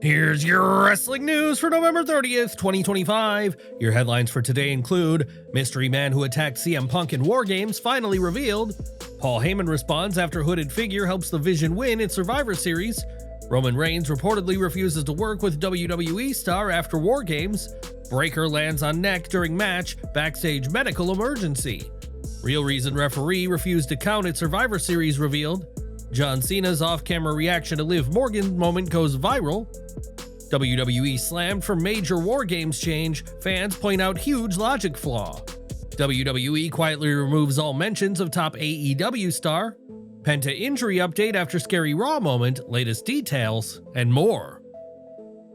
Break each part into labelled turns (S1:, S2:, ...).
S1: Here's your wrestling news for November 30th, 2025. Your headlines for today include Mystery Man who attacked CM Punk in WarGames finally revealed, Paul Heyman responds after hooded figure helps the Vision win in Survivor Series, Roman Reigns reportedly refuses to work with WWE star after WarGames, Breakker lands on neck during match, backstage medical emergency, Real Reason referee refused to count at Survivor Series revealed, John Cena's off-camera reaction to Liv Morgan moment goes viral, WWE slammed for major WarGames change, fans point out huge logic flaw. WWE quietly removes all mentions of top AEW star. Penta injury update after scary Raw moment, latest details, and more.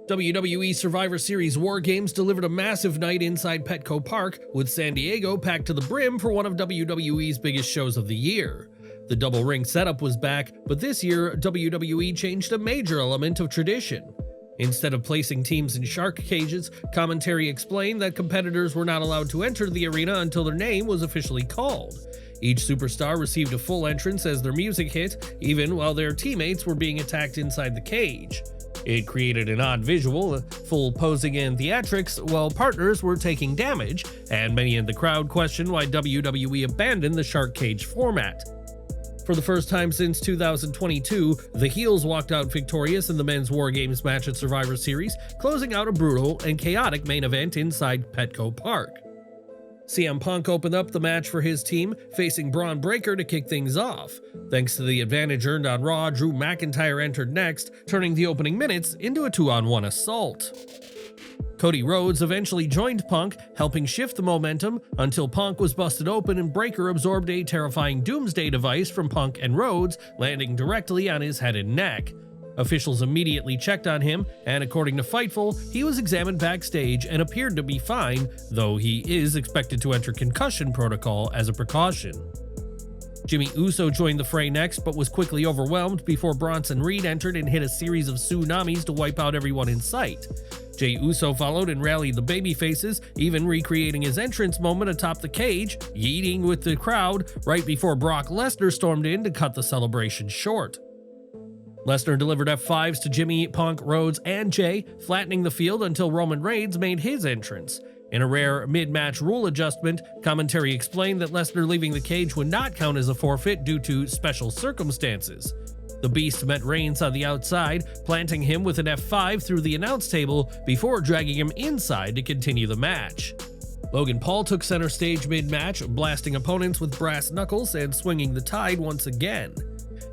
S1: WWE Survivor Series WarGames delivered a massive night inside Petco Park, with San Diego packed to the brim for one of WWE's biggest shows of the year. The double ring setup was back, but this year WWE changed a major element of tradition. Instead of placing teams in shark cages, commentary explained that competitors were not allowed to enter the arena until their name was officially called. Each superstar received a full entrance as their music hit, even while their teammates were being attacked inside the cage. It created an odd visual, full posing and theatrics, while partners were taking damage, and many in the crowd questioned why WWE abandoned the shark cage format. For the first time since 2022, the heels walked out victorious in the men's WarGames match at Survivor Series, closing out a brutal and chaotic main event inside Petco Park. CM Punk opened up the match for his team, facing Bron Breakker to kick things off. Thanks to the advantage earned on Raw, Drew McIntyre entered next, turning the opening minutes into a 2-on-1 assault. Cody Rhodes eventually joined Punk, helping shift the momentum until Punk was busted open and Breakker absorbed a terrifying Doomsday Device from Punk and Rhodes, landing directly on his head and neck. Officials immediately checked on him, and according to Fightful, he was examined backstage and appeared to be fine, though he is expected to enter concussion protocol as a precaution. Jimmy Uso joined the fray next, but was quickly overwhelmed before Bronson Reed entered and hit a series of tsunamis to wipe out everyone in sight. Jey Uso followed and rallied the babyfaces, even recreating his entrance moment atop the cage, yeeting with the crowd right before Brock Lesnar stormed in to cut the celebration short. Lesnar delivered F5s to Jimmy, Punk, Rhodes, and Jey, flattening the field until Roman Reigns made his entrance. In a rare mid-match rule adjustment, commentary explained that Lesnar leaving the cage would not count as a forfeit due to special circumstances. The Beast met Reigns on the outside, planting him with an F5 through the announce table before dragging him inside to continue the match. Logan Paul took center stage mid-match, blasting opponents with brass knuckles and swinging the tide once again.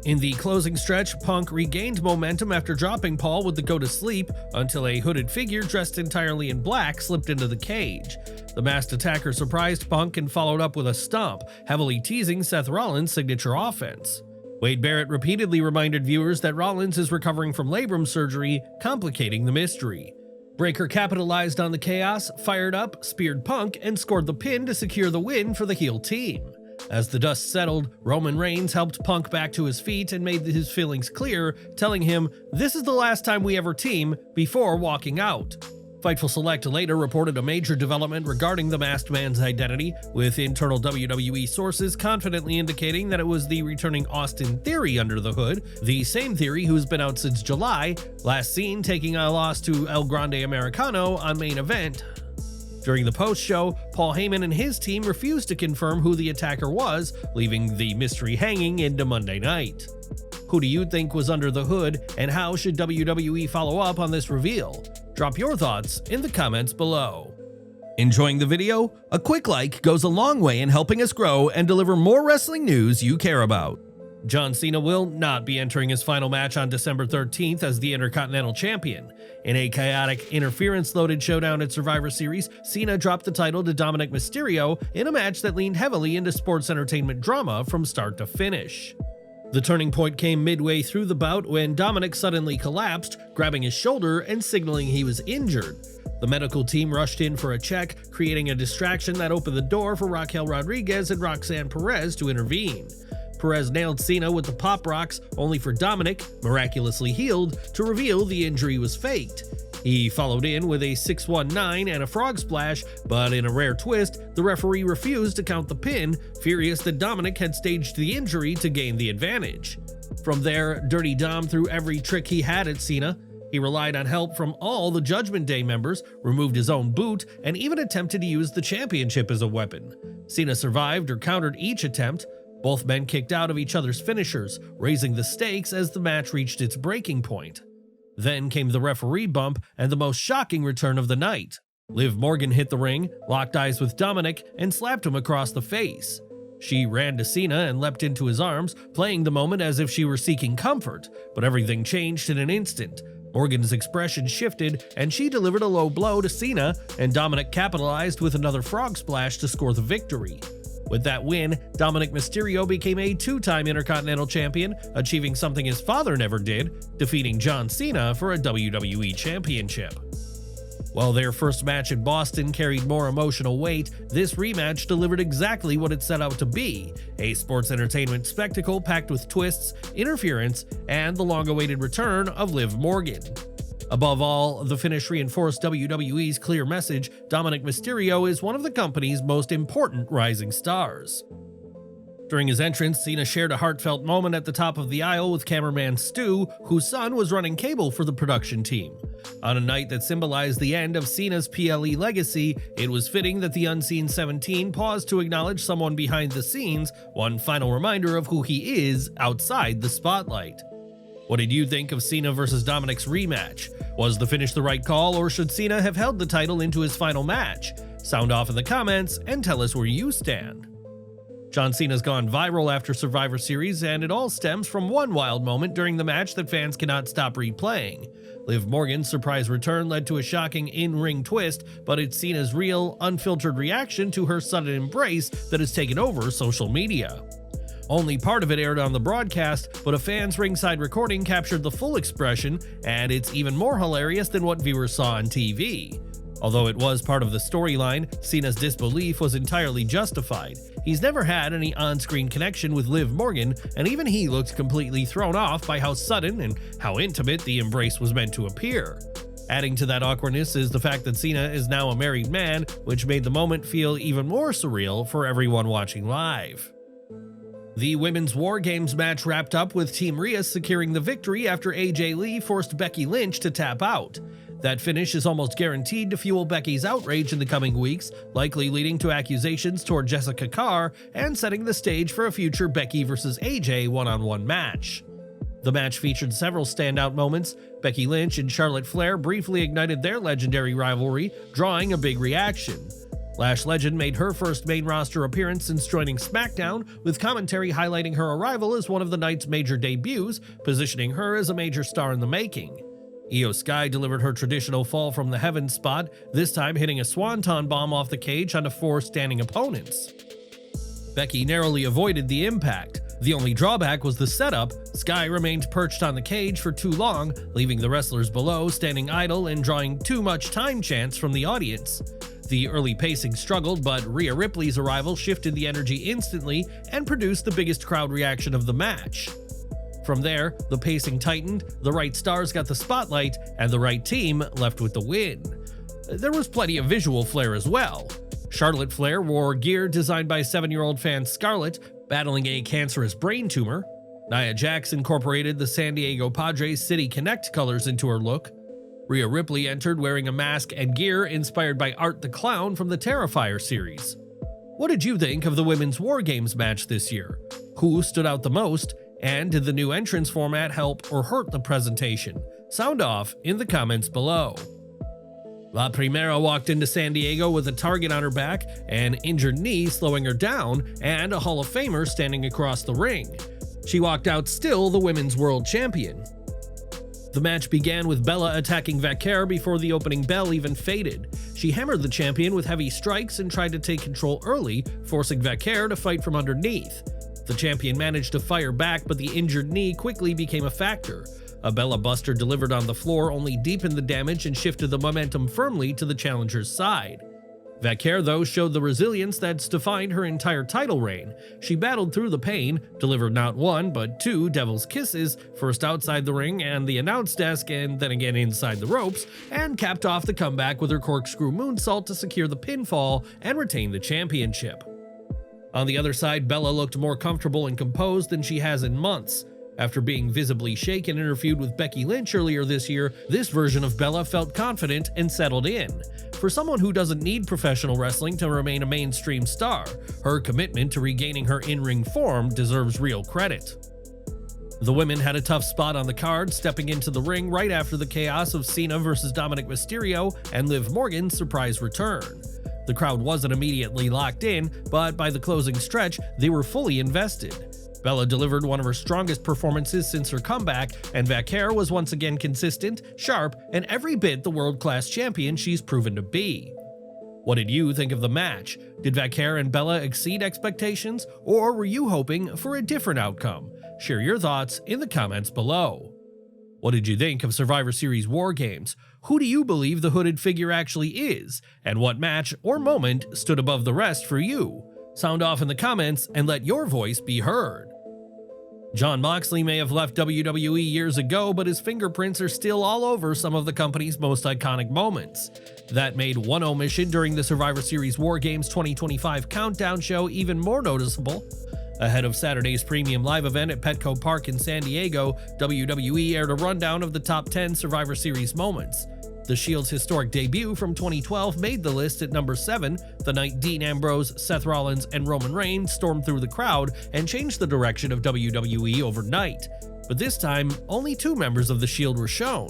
S1: In the closing stretch, Punk regained momentum after dropping Paul with the go to sleep until a hooded figure dressed entirely in black slipped into the cage. The masked attacker surprised Punk and followed up with a stomp, heavily teasing Seth Rollins' signature offense. Wade Barrett repeatedly reminded viewers that Rollins is recovering from labrum surgery, complicating the mystery. Breakker capitalized on the chaos, fired up, speared Punk, and scored the pin to secure the win for the heel team. As the dust settled, Roman Reigns helped Punk back to his feet and made his feelings clear, telling him, "This is the last time we ever team," before walking out. Fightful Select later reported a major development regarding the masked man's identity, with internal WWE sources confidently indicating that it was the returning Austin Theory under the hood, the same Theory who's been out since July, last seen taking a loss to El Grande Americano on Main Event. During the post-show, Paul Heyman and his team refused to confirm who the attacker was, leaving the mystery hanging into Monday night. Who do you think was under the hood, and how should WWE follow up on this reveal? Drop your thoughts in the comments below. Enjoying the video? A quick like goes a long way in helping us grow and deliver more wrestling news you care about. John Cena will not be entering his final match on December 13th as the Intercontinental Champion. In a chaotic, interference-loaded showdown at Survivor Series, Cena dropped the title to Dominik Mysterio in a match that leaned heavily into sports entertainment drama from start to finish. The turning point came midway through the bout when Dominik suddenly collapsed, grabbing his shoulder and signaling he was injured. The medical team rushed in for a check, creating a distraction that opened the door for Raquel Rodriguez and Roxanne Perez to intervene. Perez nailed Cena with the pop rocks, only for Dominik, miraculously healed, to reveal the injury was faked. He followed in with a 619 and a frog splash, but in a rare twist, the referee refused to count the pin, furious that Dominik had staged the injury to gain the advantage. From there, Dirty Dom threw every trick he had at Cena. He relied on help from all the Judgment Day members, removed his own boot, and even attempted to use the championship as a weapon. Cena survived or countered each attempt. Both men kicked out of each other's finishers, raising the stakes as the match reached its breaking point. Then came the referee bump and the most shocking return of the night. Liv Morgan hit the ring, locked eyes with Dominik, and slapped him across the face. She ran to Cena and leapt into his arms, playing the moment as if she were seeking comfort, but everything changed in an instant. Morgan's expression shifted, and she delivered a low blow to Cena, and Dominik capitalized with another frog splash to score the victory. With that win, Dominik Mysterio became a two-time Intercontinental Champion, achieving something his father never did, defeating John Cena for a WWE Championship. While their first match in Boston carried more emotional weight, this rematch delivered exactly what it set out to be, a sports entertainment spectacle packed with twists, interference, and the long-awaited return of Liv Morgan. Above all, the finish reinforced WWE's clear message: Dominik Mysterio is one of the company's most important rising stars. During his entrance, Cena shared a heartfelt moment at the top of the aisle with cameraman Stu, whose son was running cable for the production team. On a night that symbolized the end of Cena's PLE legacy, it was fitting that the Unseen 17 paused to acknowledge someone behind the scenes, one final reminder of who he is outside the spotlight. What did you think of Cena vs. Dominik's rematch? Was the finish the right call, or should Cena have held the title into his final match? Sound off in the comments and tell us where you stand. John Cena's gone viral after Survivor Series, and it all stems from one wild moment during the match that fans cannot stop replaying. Liv Morgan's surprise return led to a shocking in-ring twist, but it's Cena's real, unfiltered reaction to her sudden embrace that has taken over social media. Only part of it aired on the broadcast, but a fan's ringside recording captured the full expression, and it's even more hilarious than what viewers saw on TV. Although it was part of the storyline, Cena's disbelief was entirely justified. He's never had any on-screen connection with Liv Morgan, and even he looked completely thrown off by how sudden and how intimate the embrace was meant to appear. Adding to that awkwardness is the fact that Cena is now a married man, which made the moment feel even more surreal for everyone watching live. The women's WarGames match wrapped up with Team Rhea securing the victory after AJ Lee forced Becky Lynch to tap out. That finish is almost guaranteed to fuel Becky's outrage in the coming weeks, likely leading to accusations toward Jessica Carr and setting the stage for a future Becky vs. AJ one-on-one match. The match featured several standout moments. Becky Lynch and Charlotte Flair briefly ignited their legendary rivalry, drawing a big reaction. Lash Legend made her first main roster appearance since joining SmackDown, with commentary highlighting her arrival as one of the night's major debuts, positioning her as a major star in the making. Io Sky delivered her traditional fall from the heavens spot, this time hitting a swanton bomb off the cage onto 4 standing opponents. Becky narrowly avoided the impact. The only drawback was the setup. Sky remained perched on the cage for too long, leaving the wrestlers below standing idle and drawing too much time chants from the audience. The early pacing struggled, but Rhea Ripley's arrival shifted the energy instantly and produced the biggest crowd reaction of the match. From there, the pacing tightened, the right stars got the spotlight, and the right team left with the win. There was plenty of visual flair as well. Charlotte Flair wore gear designed by 7-year-old fan Scarlett, battling a cancerous brain tumor. Nia Jax incorporated the San Diego Padres City Connect colors into her look. Rhea Ripley entered wearing a mask and gear inspired by Art the Clown from the Terrifier series. What did you think of the women's WarGames match this year? Who stood out the most? And did the new entrance format help or hurt the presentation? Sound off in the comments below. La Primera walked into San Diego with a target on her back, an injured knee slowing her down, and a Hall of Famer standing across the ring. She walked out still the women's world champion. The match began with Bella attacking Vaquer before the opening bell even faded. She hammered the champion with heavy strikes and tried to take control early, forcing Vaquer to fight from underneath. The champion managed to fire back, but the injured knee quickly became a factor. A Bella Buster delivered on the floor only deepened the damage and shifted the momentum firmly to the challenger's side. Vaquer, though, showed the resilience that's defined her entire title reign. She battled through the pain, delivered not one, but 2 devil's kisses, first outside the ring and the announce desk and then again inside the ropes, and capped off the comeback with her corkscrew moonsault to secure the pinfall and retain the championship. On the other side, Bella looked more comfortable and composed than she has in months. After being visibly shaken in her feud with Becky Lynch earlier this year, this version of Bella felt confident and settled in. For someone who doesn't need professional wrestling to remain a mainstream star, her commitment to regaining her in-ring form deserves real credit. The women had a tough spot on the card, stepping into the ring right after the chaos of Cena versus Dominik Mysterio and Liv Morgan's surprise return. The crowd wasn't immediately locked in, but by the closing stretch, they were fully invested. Bella delivered one of her strongest performances since her comeback, and Vaquer was once again consistent, sharp, and every bit the world-class champion she's proven to be. What did you think of the match? Did Vaquer and Bella exceed expectations, or were you hoping for a different outcome? Share your thoughts in the comments below. What did you think of Survivor Series WarGames? Who do you believe the hooded figure actually is? And what match or moment stood above the rest for you? Sound off in the comments and let your voice be heard. Jon Moxley may have left WWE years ago, but his fingerprints are still all over some of the company's most iconic moments. That made one omission during the Survivor Series WarGames 2025 countdown show even more noticeable. Ahead of Saturday's premium live event at Petco Park in San Diego, WWE aired a rundown of the top 10 Survivor Series moments. The Shield's historic debut from 2012 made the list at number 7, the night Dean Ambrose, Seth Rollins, and Roman Reigns stormed through the crowd and changed the direction of WWE overnight. But this time, only 2 members of the Shield were shown.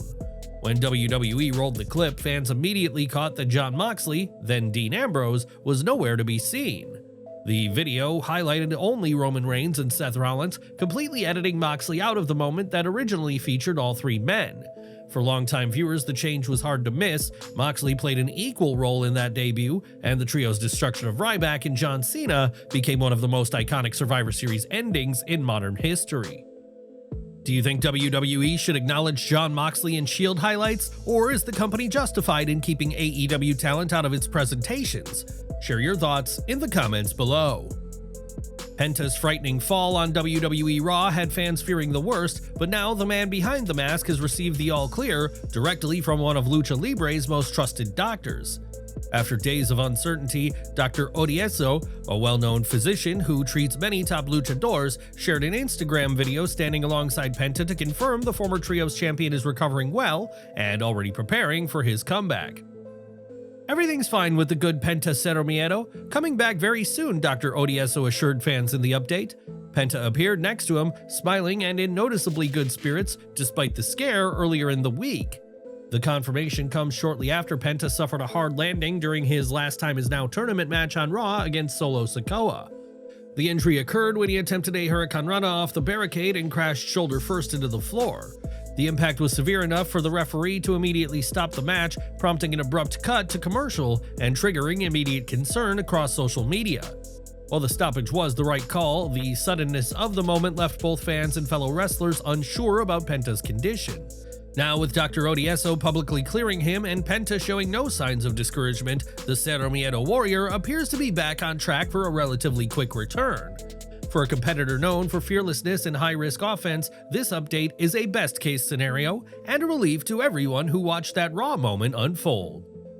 S1: When WWE rolled the clip, fans immediately caught that Jon Moxley, then Dean Ambrose, was nowhere to be seen. The video highlighted only Roman Reigns and Seth Rollins, completely editing Moxley out of the moment that originally featured all 3 men. For longtime viewers, the change was hard to miss. Moxley played an equal role in that debut, and the trio's destruction of Ryback and John Cena became one of the most iconic Survivor Series endings in modern history. Do you think WWE should acknowledge Jon Moxley in Shield highlights, or is the company justified in keeping AEW talent out of its presentations? Share your thoughts in the comments below. Penta's frightening fall on WWE Raw had fans fearing the worst, but now the man behind the mask has received the all-clear directly from one of Lucha Libre's most trusted doctors. After days of uncertainty, Dr. Odieso, a well-known physician who treats many top luchadors, shared an Instagram video standing alongside Penta to confirm the former trio's champion is recovering well and already preparing for his comeback. Everything's fine with the good Penta Cero Miedo. Coming back very soon, Dr. Odieso assured fans in the update. Penta appeared next to him, smiling and in noticeably good spirits, despite the scare earlier in the week. The confirmation comes shortly after Penta suffered a hard landing during his Last Time Is Now tournament match on Raw against Solo Sikoa. The injury occurred when he attempted a Hurricane Rana off the barricade and crashed shoulder first into the floor. The impact was severe enough for the referee to immediately stop the match, prompting an abrupt cut to commercial and triggering immediate concern across social media. While the stoppage was the right call, the suddenness of the moment left both fans and fellow wrestlers unsure about Penta's condition. Now, with Dr. Odieso publicly clearing him and Penta showing no signs of discouragement, the Cero Miedo Warrior appears to be back on track for a relatively quick return. For a competitor known for fearlessness and high-risk offense, this update is a best-case scenario and a relief to everyone who watched that Raw moment unfold.